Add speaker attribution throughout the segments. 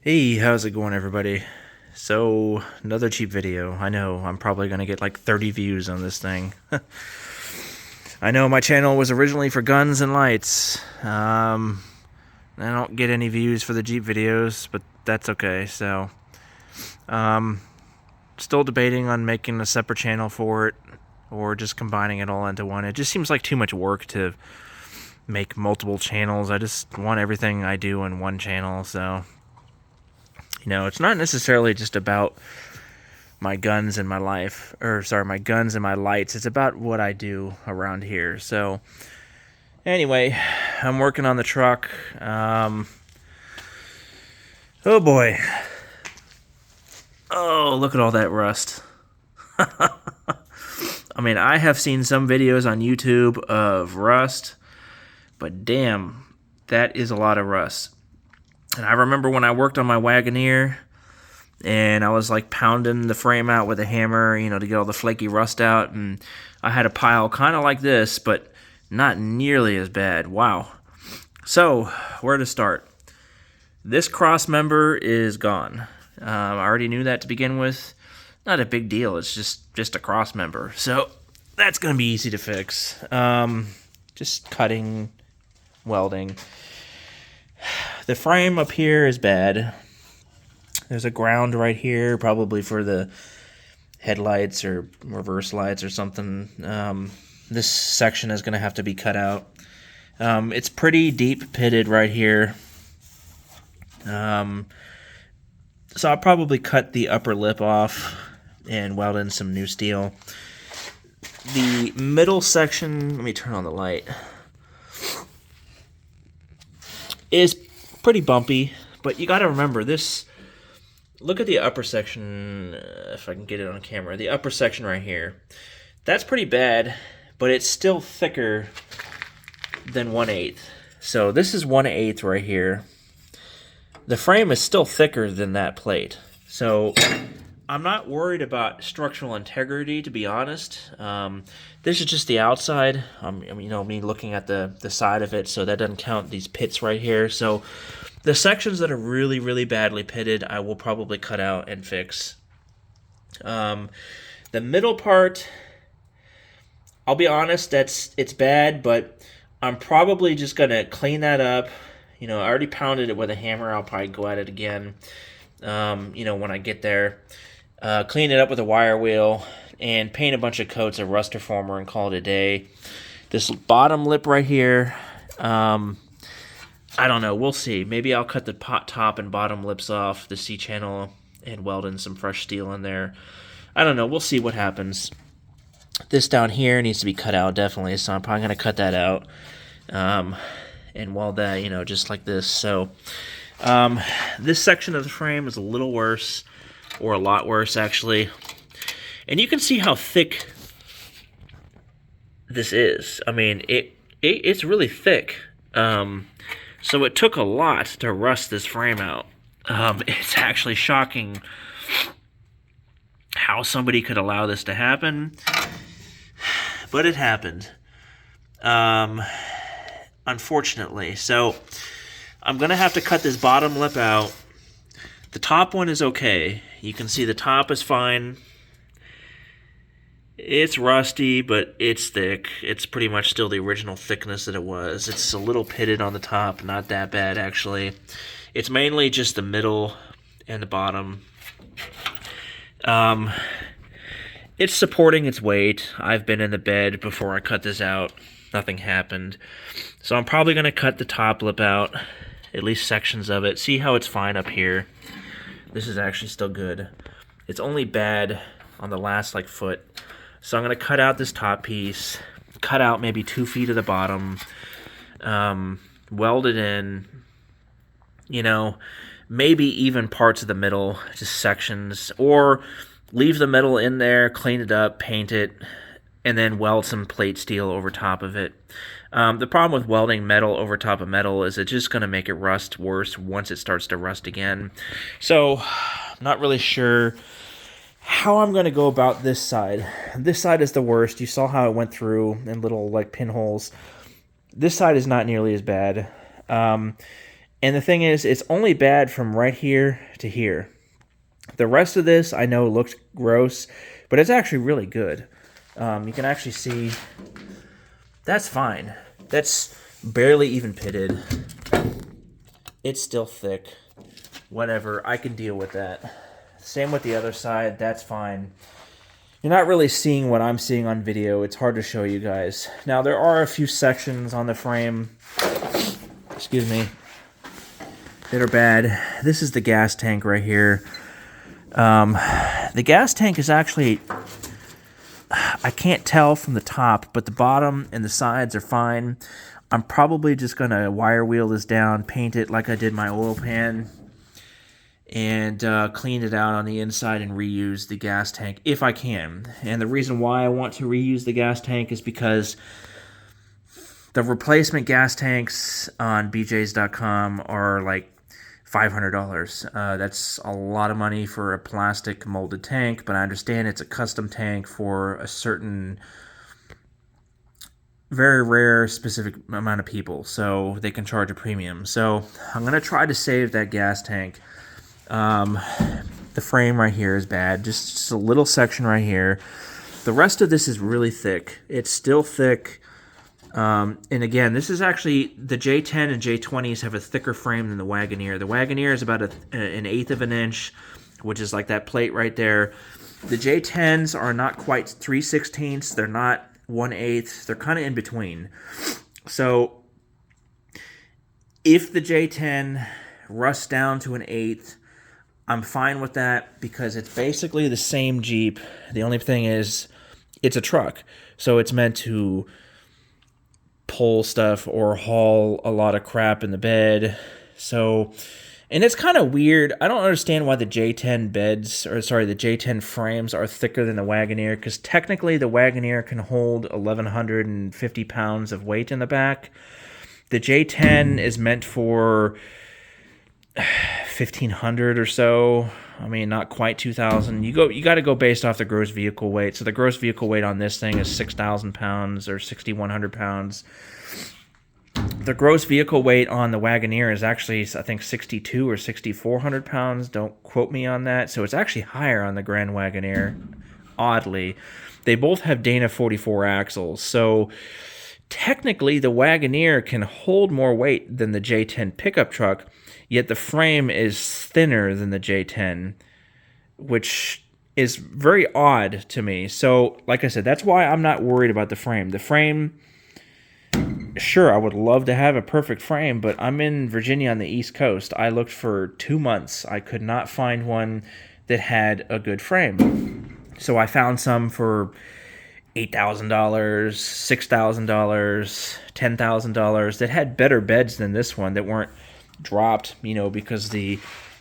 Speaker 1: Hey, how's it going, everybody? So, another cheap video. I know I'm probably going to get like 30 views on this thing. I know my channel was originally for guns and lights. I don't get any views for the Jeep videos, but that's okay. So, um, still debating on making a separate channel for it or just combining it all into one. It just seems like too much work to make multiple channels. I just want everything I do in one channel, so it's not necessarily just about my guns and my life, or sorry, my guns and my lights. It's about what I do around here. So, anyway, I'm working on the truck. Oh boy. Oh, look at all that rust. I mean, I have seen some videos on YouTube of rust, but damn, that is a lot of rust. And I remember when I worked on my Wagoneer, and I was like pounding the frame out with a hammer, to get all the flaky rust out, and I had a pile kind of like this, but not nearly as bad. Wow. So, where to start? This cross member is gone. I already knew that to begin with. Not a big deal. It's just a cross member. So, that's going to be easy to fix. Just cutting, welding. The frame up here is bad. There's a ground right here, probably for the headlights or reverse lights or something. This section is going to have to be cut out. It's pretty deep pitted right here. So I'll probably cut the upper lip off and weld in some new steel. The middle section, let me turn on the light, is pretty bumpy, but you got to remember this. Look at the upper section, if I can get it on camera. The upper section right here. That's pretty bad, but it's still thicker than 1/8. So this is 1/8 right here. The frame is still thicker than that plate. So I'm not worried about structural integrity, to be honest. This is just the outside. Me looking at the side of it, so that doesn't count these pits right here. So the sections that are really, really badly pitted, I will probably cut out and fix. The middle part, I'll be honest, it's bad, but I'm probably just going to clean that up. I already pounded it with a hammer. I'll probably go at it again, when I get there. Clean it up with a wire wheel and paint a bunch of coats of rust reformer and call it a day. This bottom lip right here, I don't know. We'll see. Maybe I'll cut the top and bottom lips off the C-channel and weld in some fresh steel in there. I don't know. We'll see what happens. This down here needs to be cut out, definitely. So I'm probably going to cut that out and weld that, just like this. So this section of the frame is a little worse, or a lot worse, actually. And you can see how thick this is. I mean, it's really thick. So it took a lot to rust this frame out. It's actually shocking how somebody could allow this to happen, but it happened. Unfortunately. So I'm going to have to cut this bottom lip out. The top one is okay. You can see the top is fine. It's rusty, but it's thick. It's pretty much still the original thickness that it was. It's a little pitted on the top, not that bad, actually. It's mainly just the middle and the bottom. It's supporting its weight. I've been in the bed before I cut this out. Nothing happened. So I'm probably going to cut the top lip out, at least sections of it. See how it's fine up here. This is actually still good. It's only bad on the last foot. So I'm going to cut out this top piece, cut out maybe 2 feet of the bottom, weld it in, maybe even parts of the middle, just sections, or leave the metal in there, clean it up, paint it, and then weld some plate steel over top of it. The problem with welding metal over top of metal is it's just going to make it rust worse once it starts to rust again. So I'm not really sure how I'm going to go about this side. This side is the worst. You saw how it went through in little pinholes. This side is not nearly as bad. And the thing is, it's only bad from right here to here. The rest of this, I know, looks gross, but it's actually really good. You can actually see that's fine. That's barely even pitted. It's still thick. Whatever, I can deal with that. Same with the other side, that's fine. You're not really seeing what I'm seeing on video. It's hard to show you guys. Now, there are a few sections on the frame, excuse me, that are bad. This is the gas tank right here. The gas tank is actually, I can't tell from the top, but the bottom and the sides are fine. I'm probably just going to wire wheel this down, paint it like I did my oil pan, and clean it out on the inside and reuse the gas tank if I can. And the reason why I want to reuse the gas tank is because the replacement gas tanks on bjs.com are like $500. That's a lot of money for a plastic molded tank, but I understand it's a custom tank for a certain very rare specific amount of people, so they can charge a premium. So I'm going to try to save that gas tank. The frame right here is bad, just a little section right here. The rest of this is really thick. It's still thick. And again, this is actually, the J10 and J20s have a thicker frame than the Wagoneer. The Wagoneer is about an eighth of an inch, which is like that plate right there. The J10s are not quite 3/16. They're not 1/8. They're kind of in between. So if the J10 rusts down to an eighth, I'm fine with that because it's basically the same Jeep. The only thing is it's a truck. So it's meant to pull stuff or haul a lot of crap in the bed. So, and it's kind of weird. I don't understand why the J10 the J10 frames are thicker than the Wagoneer, because technically the Wagoneer can hold 1,150 pounds of weight in the back. The J10 is meant for 1,500 or so. I mean, not quite 2,000. You got to go based off the gross vehicle weight. So the gross vehicle weight on this thing is 6,000 pounds or 6,100 pounds. The gross vehicle weight on the Wagoneer is actually, I think, 6,200 or 6,400 pounds. Don't quote me on that. So it's actually higher on the Grand Wagoneer, oddly. They both have Dana 44 axles. So technically, the Wagoneer can hold more weight than the J10 pickup truck, yet the frame is thinner than the J10, which is very odd to me. So, like I said, that's why I'm not worried about the frame. The frame, sure, I would love to have a perfect frame, but I'm in Virginia on the East Coast. I looked for 2 months. I could not find one that had a good frame. So I found some for $8,000, $6,000, $10,000 that had better beds than this one, that weren't dropped, because the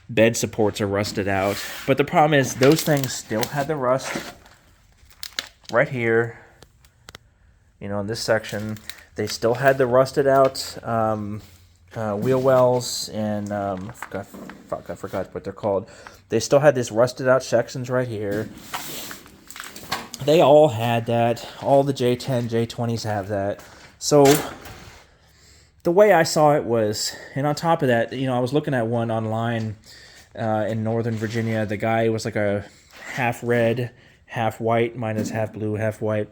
Speaker 1: bed supports are rusted out. But the problem is those things still had the rust right here, in this section. They still had the rusted out wheel wells, and I forgot what they're called. They still had these rusted out sections right here. They all had that. All the J10, J20s have that. So the way I saw it was, and on top of that, I was looking at one online in Northern Virginia. The guy was like a half red, half white. Mine is half blue, half white.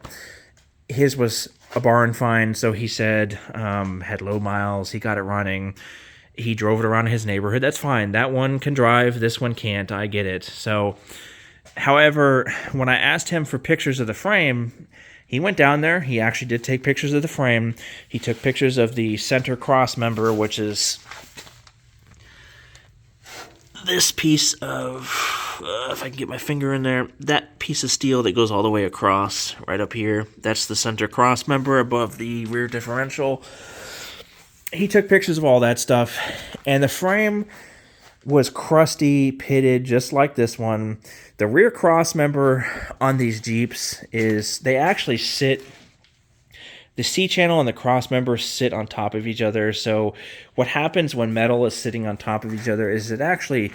Speaker 1: His was a barn find, so he said had low miles. He got it running. He drove it around his neighborhood. That's fine. That one can drive. This one can't. I get it. So, however, when I asked him for pictures of the frame, he went down there. He actually did take pictures of the frame. He took pictures of the center cross member, which is this piece of, if I can get my finger in there, that piece of steel that goes all the way across, right up here. That's the center cross member above the rear differential. He took pictures of all that stuff, and the frame was crusty, pitted, just like this one. The rear cross member on these Jeeps is, they actually sit, the C-channel and the cross member sit on top of each other. So what happens when metal is sitting on top of each other is it actually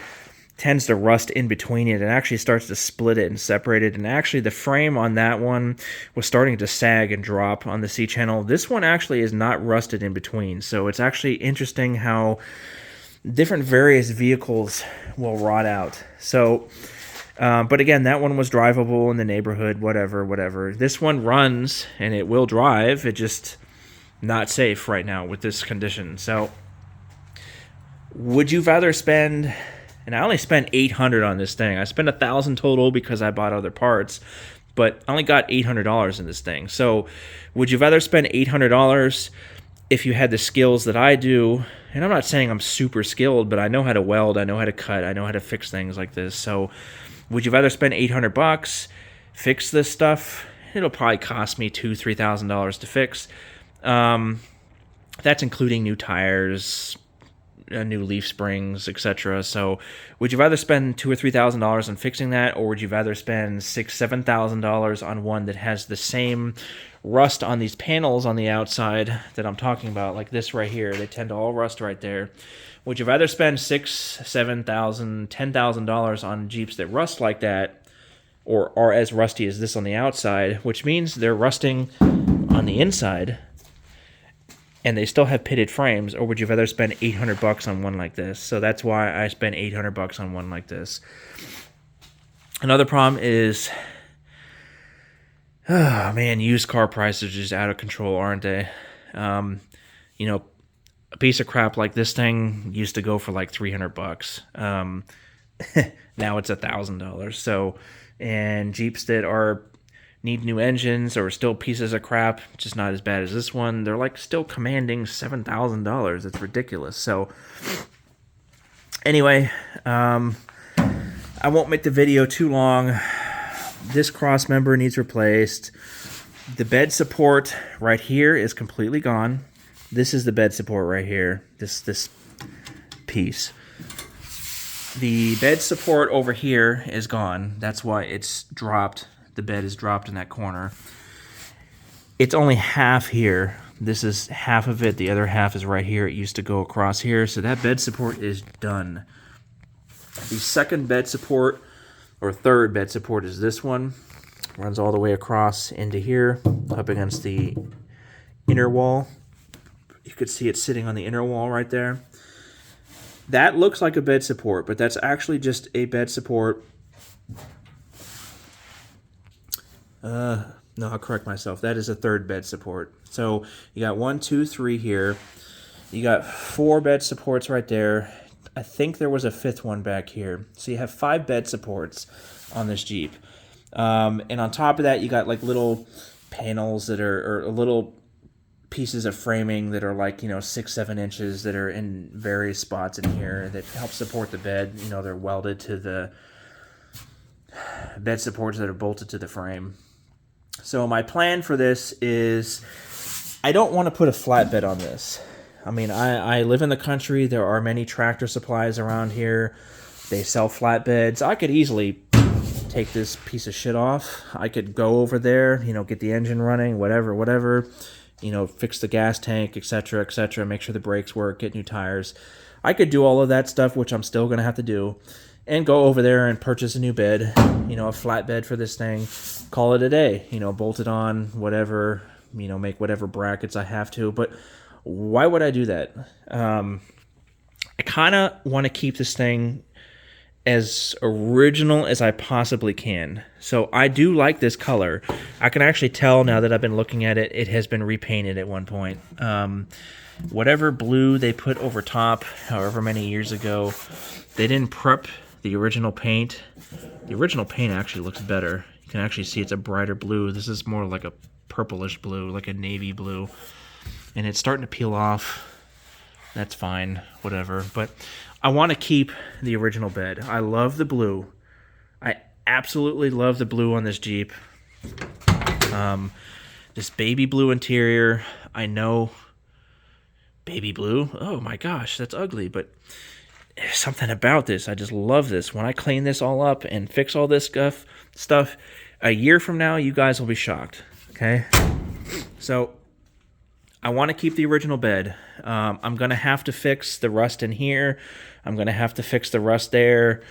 Speaker 1: tends to rust in between it. It actually starts to split it and separate it. And actually the frame on that one was starting to sag and drop on the C-channel. This one actually is not rusted in between. So it's actually interesting how different various vehicles will rot out. So, but again, that one was drivable in the neighborhood, whatever. This one runs and it will drive. It just not safe right now with this condition. So, would you rather spend? And I only spent $800 on this thing. I spent $1,000 total because I bought other parts, but I only got $800 in this thing. So, would you rather spend $800 if you had the skills that I do? And I'm not saying I'm super skilled, but I know how to weld, I know how to cut, I know how to fix things like this. So, would you rather spend $800, fix this stuff? It'll probably cost me $2,000-$3,000 to fix. That's including new tires, new leaf springs, etc. So, would you rather spend $2,000 or $3,000 on fixing that, or would you rather spend $6,000-$7,000 on one that has the same rust on these panels on the outside that I'm talking about, like this right here? They tend to all rust right there. Would you rather spend $6,000, $7,000, $10,000 on Jeeps that rust like that, or are as rusty as this on the outside, which means they're rusting on the inside, and they still have pitted frames? Or would you rather spend $800 on one like this? So that's why I spent $800 on one like this. Another problem is, oh man, used car prices are just out of control, aren't they? You know, a piece of crap like this thing used to go for like $300. Now it's $1,000. So, and Jeeps that need new engines or still pieces of crap, just not as bad as this one, they're like still commanding $7,000. It's ridiculous. So anyway, I won't make the video too long. This cross member needs replaced. The bed support right here is completely gone. This is the bed support right here, this piece. The bed support over here is gone. That's why it's dropped. The bed is dropped in that corner. It's only half here. This is half of it. The other half is right here. It used to go across here. So that bed support is done. The second bed support, or third bed support, is this one. Runs all the way across into here, up against the inner wall. You could see it sitting on the inner wall right there. That looks like a bed support, but that's actually just a bed support. No, I'll correct myself. That is a third bed support. So you got 1, 2, 3 here. You got 4 bed supports right there. I think there was a 5th one back here. So you have 5 bed supports on this Jeep. And on top of that, you got like little panels that are, or little pieces of framing that are like, 6, 7 inches that are in various spots in here that help support the bed. They're welded to the bed supports that are bolted to the frame. So my plan for this is, I don't want to put a flatbed on this. I mean, I live in the country. There are many Tractor Supplies around here. They sell flatbeds. I could easily take this piece of shit off. I could go over there, get the engine running, whatever, fix the gas tank, etc., make sure the brakes work, get new tires. I could do all of that stuff, which I'm still going to have to do, and go over there and purchase a new bed, a flat bed for this thing, call it a day, bolt it on, whatever, make whatever brackets I have to. But why would I do that? I kind of want to keep this thing as original as I possibly can. So I do like this color. I can actually tell now that I've been looking at it, it has been repainted at one point. Whatever blue they put over top, however many years ago, they didn't prep the original paint. The original paint actually looks better. You can actually see it's a brighter blue. This is more like a purplish blue, like a navy blue. And it's starting to peel off. That's fine, whatever. But I want to keep the original bed. I love the blue. I absolutely love the blue on this Jeep. This baby blue interior. I know baby blue. Oh my gosh, that's ugly. But there's something about this. I just love this. When I clean this all up and fix all this stuff, a year from now, you guys will be shocked. Okay? So I want to keep the original bed. I'm going to have to fix the rust in here. I'm going to have to fix the rust there.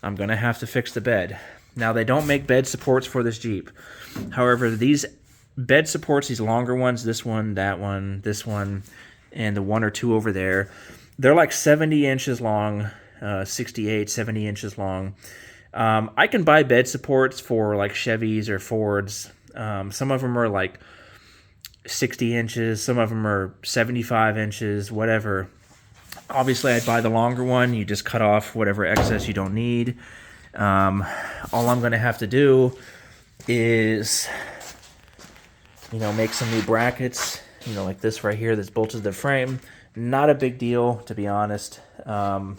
Speaker 1: I'm going to have to fix the bed. Now, they don't make bed supports for this Jeep. However, these bed supports, these longer ones, this one, that one, this one, and the one or two over there, They're like 70 inches long, 68, 70 inches long. I can buy bed supports for like Chevys or Fords. Some of them are like 60 inches. Some of them are 75 inches, whatever. Obviously, I'd buy the longer one. You just cut off whatever excess you don't need. All I'm going to have to do is, make some new brackets, like this right here that's bolted to the frame. Not a big deal, to be honest. To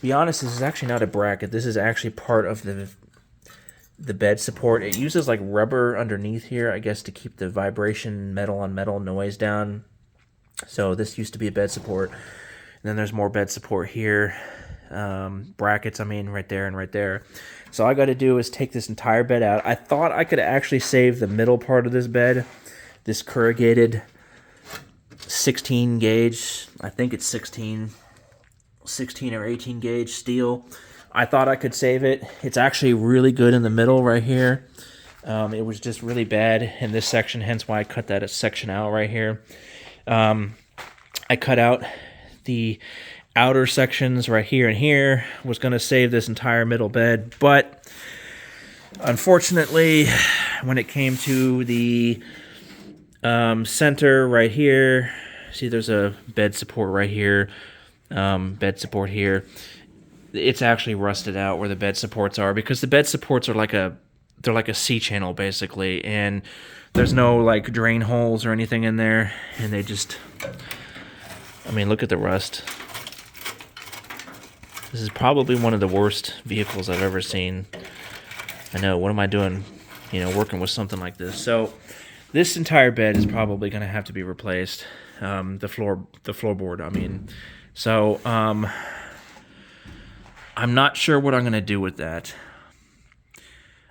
Speaker 1: be honest, this is actually not a bracket. This is actually part of the bed support. It uses like rubber underneath here, I guess, to keep the vibration metal on metal noise down. So this used to be a bed support. And then there's more bed support here. Brackets, right there and right there. So all I got to do is take this entire bed out. I thought I could actually save the middle part of this bed, this corrugated 16 gauge. I think it's 16 or 18 gauge steel. I thought I could save it. It's actually really good in the middle right here. It was just really bad in this section, hence why I cut that section out right here. I cut out the outer sections right here and here. Was going to save this entire middle bed, but unfortunately, when it came to the center right here, see there's a bed support right here, bed support here. It's actually rusted out where the bed supports are, because the bed supports are like they're like a C-channel basically, and there's no like drain holes or anything in there, and they just, look at the rust. This is probably one of the worst vehicles I've ever seen. I know, what am I doing, working with something like this? So this entire bed is probably going to have to be replaced. The floorboard, So, I'm not sure what I'm going to do with that.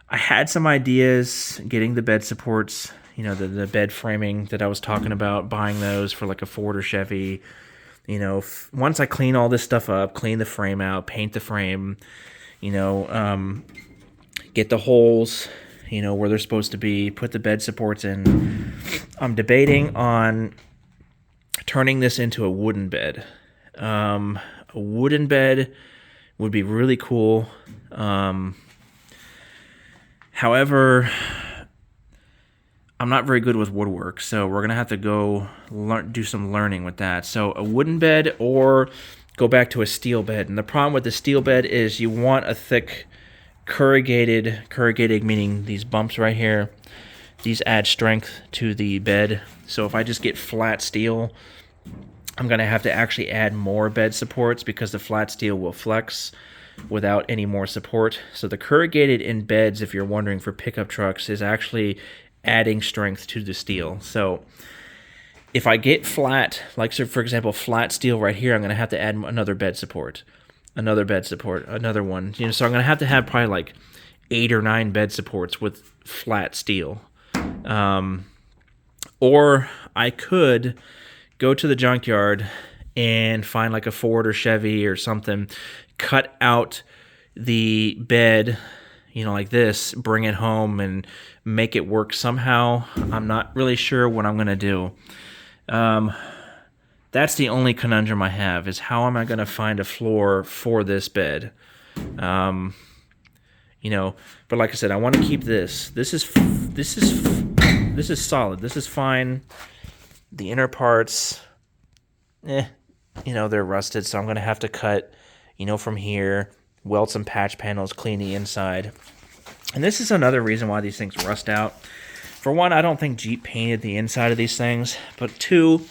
Speaker 1: I had some ideas getting the bed supports, the bed framing that I was talking about, buying those for like a Ford or Chevy. Once I clean all this stuff up, clean the frame out, paint the frame, get the holes, where they're supposed to be, put the bed supports in. I'm debating on turning this into a wooden bed. A wooden bed would be really cool. However, I'm not very good with woodwork, so we're going to have to go do some learning with that. So a wooden bed or go back to a steel bed. And the problem with the steel bed is you want a thick corrugated meaning these bumps right here. These add strength to the bed. So if I just get flat steel, I'm going to have to actually add more bed supports because the flat steel will flex without any more support. So the corrugated in beds, if you're wondering, for pickup trucks, is actually adding strength to the steel. So if I get flat, like so for example, flat steel right here, I'm going to have to add another bed support, another one. So I'm going to have probably like 8 or 9 bed supports with flat steel. Or I could go to the junkyard and find like a Ford or Chevy or something, cut out the bed, like this, bring it home and make it work somehow. I'm not really sure what I'm going to do. That's the only conundrum I have, is how am I going to find a floor for this bed? But like I said, I want to keep this. This is solid. This is fine. The inner parts, they're rusted, so I'm going to have to cut, from here, weld some patch panels, clean the inside. And this is another reason why these things rust out. For one, I don't think Jeep painted the inside of these things, but two,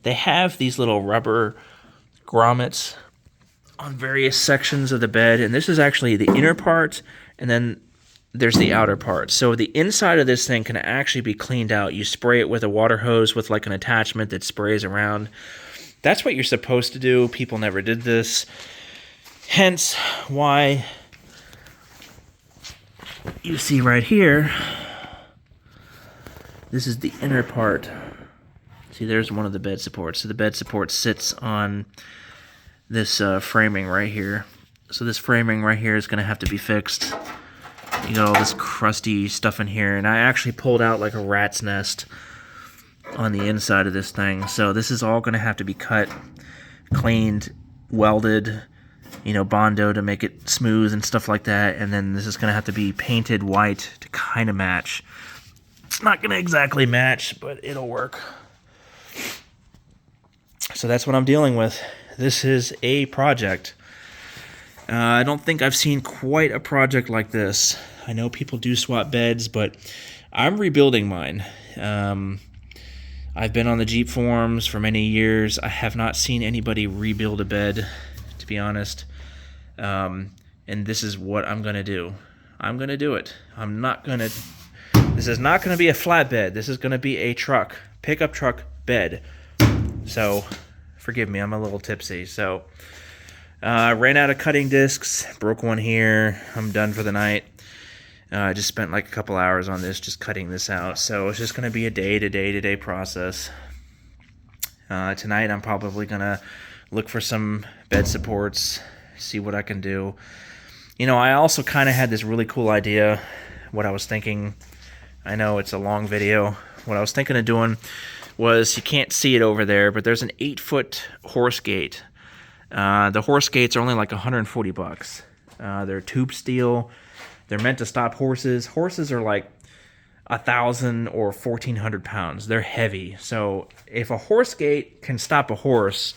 Speaker 1: they have these little rubber grommets on various sections of the bed, and this is actually the inner part, and then there's the outer part. So the inside of this thing can actually be cleaned out. You spray it with a water hose with like an attachment that sprays around. That's what you're supposed to do. People never did this. Hence why you see right here, this is the inner part. See, there's one of the bed supports. So the bed support sits on this framing right here. So this framing right here is going to have to be fixed. You got all this crusty stuff in here, and I actually pulled out like a rat's nest on the inside of this thing. So this is all going to have to be cut, cleaned, welded, you know, Bondo to make it smooth and stuff like that. And then this is going to have to be painted white to kind of match. It's not going to exactly match, but it'll work. So that's what I'm dealing with. This is a project. I don't think I've seen quite a project like this. I know people do swap beds, but I'm rebuilding mine. I've been on the Jeep forums for many years. I have not seen anybody rebuild a bed, to be honest. And this is what I'm going to do. I'm going to do it. This is not going to be a flat bed. This is going to be a truck, pickup truck bed. So, forgive me, I'm a little tipsy. So, I ran out of cutting discs, broke one here. I'm done for the night. I just spent like a couple hours on this, just cutting this out. So it's just going to be a day-to-day process. Tonight I'm probably going to look for some bed supports, see what I can do. You know, I also kind of had this really cool idea, what I was thinking. I know it's a long video. What I was thinking of doing was, you can't see it over there, but there's an 8-foot horse gate. The horse gates are only like $140. They're tube steel. They're meant to stop horses. Horses are like 1,000 or 1,400 pounds. They're heavy. So if a horse gate can stop a horse,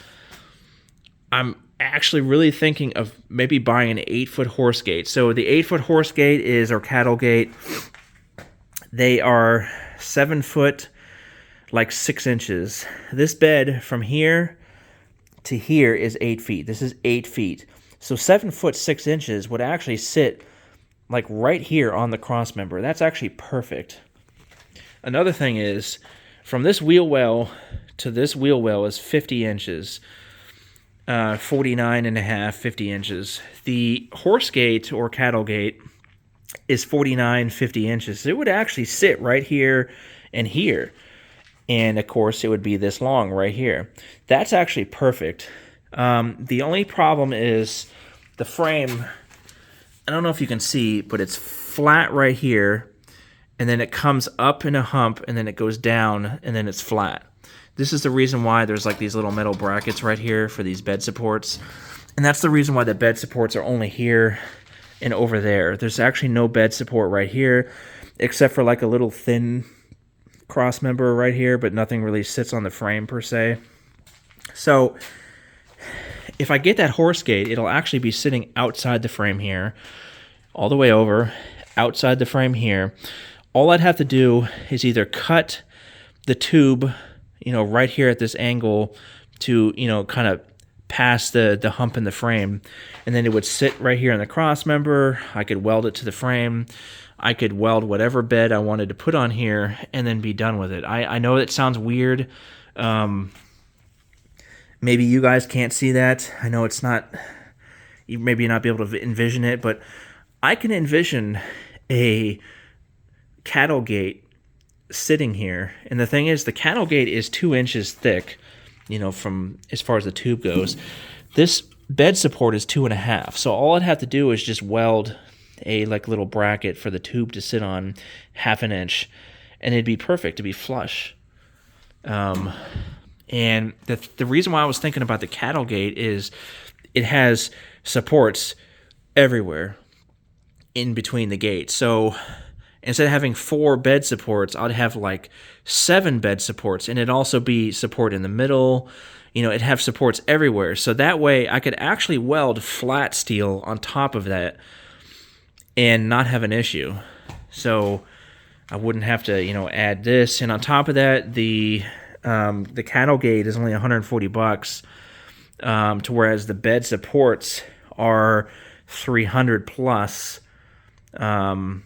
Speaker 1: I'm actually really thinking of maybe buying an 8-foot horse gate. So the 8-foot horse gate is our cattle gate. They are 7 foot, like 6 inches. This bed from here to here is 8 feet. This is 8 feet. So 7 foot 6 inches would actually sit like right here on the cross member. That's actually perfect. Another thing is, from this wheel well to this wheel well is 50 inches. 49 and a half, 50 inches. The horse gate or cattle gate is 49, 50 inches. So it would actually sit right here and here. And of course, it would be this long right here. That's actually perfect. The only problem is the frame. I don't know if you can see, but it's flat right here, and then it comes up in a hump, and then it goes down, and then it's flat. This is the reason why there's like these little metal brackets right here for these bed supports, and that's the reason why the bed supports are only here and over there. There's actually no bed support right here, except for like a little thin cross member right here, but nothing really sits on the frame per se. So if I get that horse gate, it'll actually be sitting outside the frame here, all the way over, outside the frame here. All I'd have to do is either cut the tube, you know, right here at this angle to, you know, kind of past the hump in the frame, and then it would sit right here in the cross member. I could weld it to the frame. I could weld whatever bed I wanted to put on here and then be done with it. I know it sounds weird. Maybe you guys can't see that. I know it's not, you maybe not be able to envision it, but I can envision a cattle gate sitting here. And the thing is, the cattle gate is 2 inches thick, you know, from as far as the tube goes. This bed support is 2.5. So all I'd have to do is just weld a like little bracket for the tube to sit on, 1/2 inch, and it'd be perfect to be flush. And the reason why I was thinking about the cattle gate is it has supports everywhere in between the gates. So instead of having 4 bed supports, I'd have like 7 bed supports, and it'd also be support in the middle. You know, it'd have supports everywhere. So that way I could actually weld flat steel on top of that and not have an issue. So I wouldn't have to, you know, add this. And on top of that, the cattle gate is only $140, to whereas the bed supports are $300 plus. And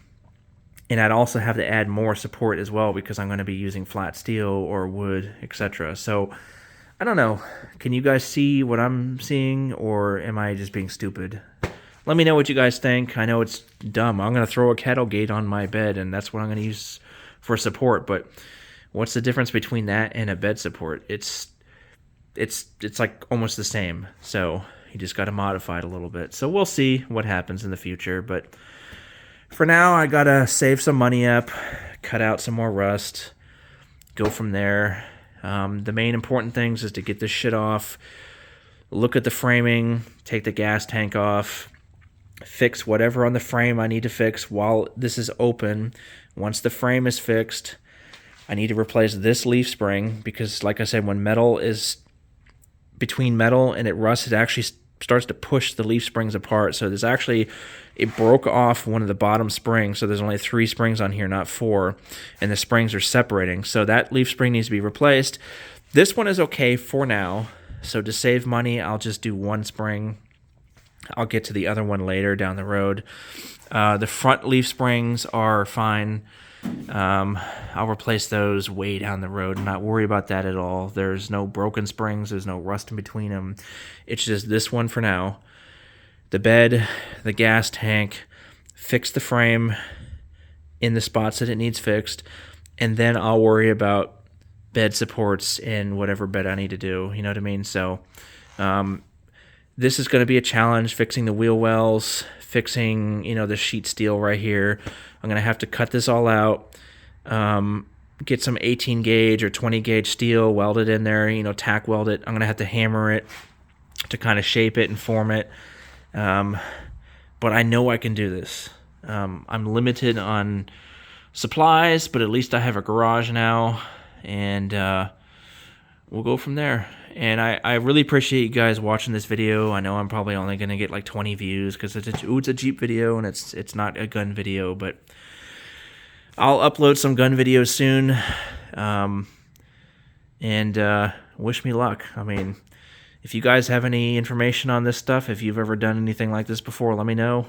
Speaker 1: I'd also have to add more support as well because I'm going to be using flat steel or wood, etc. So I don't know. Can you guys see what I'm seeing, or am I just being stupid? Let me know what you guys think. I know it's dumb. I'm going to throw a cattle gate on my bed, and that's what I'm going to use for support. But what's the difference between that and a bed support? It's like almost the same. So you just got to modify it a little bit. So we'll see what happens in the future. But for now, I got to save some money up, cut out some more rust. go from there. The main important things is to get this shit off, look at the framing, take the gas tank off, fix whatever on the frame I need to fix while this is open. Once the frame is fixed, I need to replace this leaf spring because, like I said, when metal is between metal and it rusts, it actually starts to push the leaf springs apart. So there's actually, it broke off one of the bottom springs, so there's only 3 springs on here, not 4, and the springs are separating. So that leaf spring needs to be replaced. This one is okay for now, so to save money, I'll just do 1 spring. I'll get to the other one later down the road. The front leaf springs are fine. I'll replace those way down the road and not worry about that at all. There's no broken springs. There's no rust in between them. It's just this one for now. The bed, the gas tank, fix the frame in the spots that it needs fixed, and then I'll worry about bed supports and whatever bed I need to do. You know what I mean? So this is going to be a challenge, fixing the wheel wells, fixing, the sheet steel right here. I'm going to have to cut this all out, get some 18 gauge or 20 gauge steel, weld it in there, tack weld it. I'm going to have to hammer it to kind of shape it and form it. But I know I can do this. I'm limited on supplies, but at least I have a garage now, and we'll go from there. And I really appreciate you guys watching this video. I know I'm probably only going to get like 20 views because it's a Jeep video and it's not a gun video, but I'll upload some gun videos soon. And wish me luck. I mean, if you guys have any information on this stuff, if you've ever done anything like this before, let me know.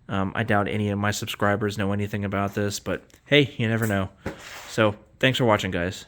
Speaker 1: I doubt any of my subscribers know anything about this, but hey, you never know. So thanks for watching, guys.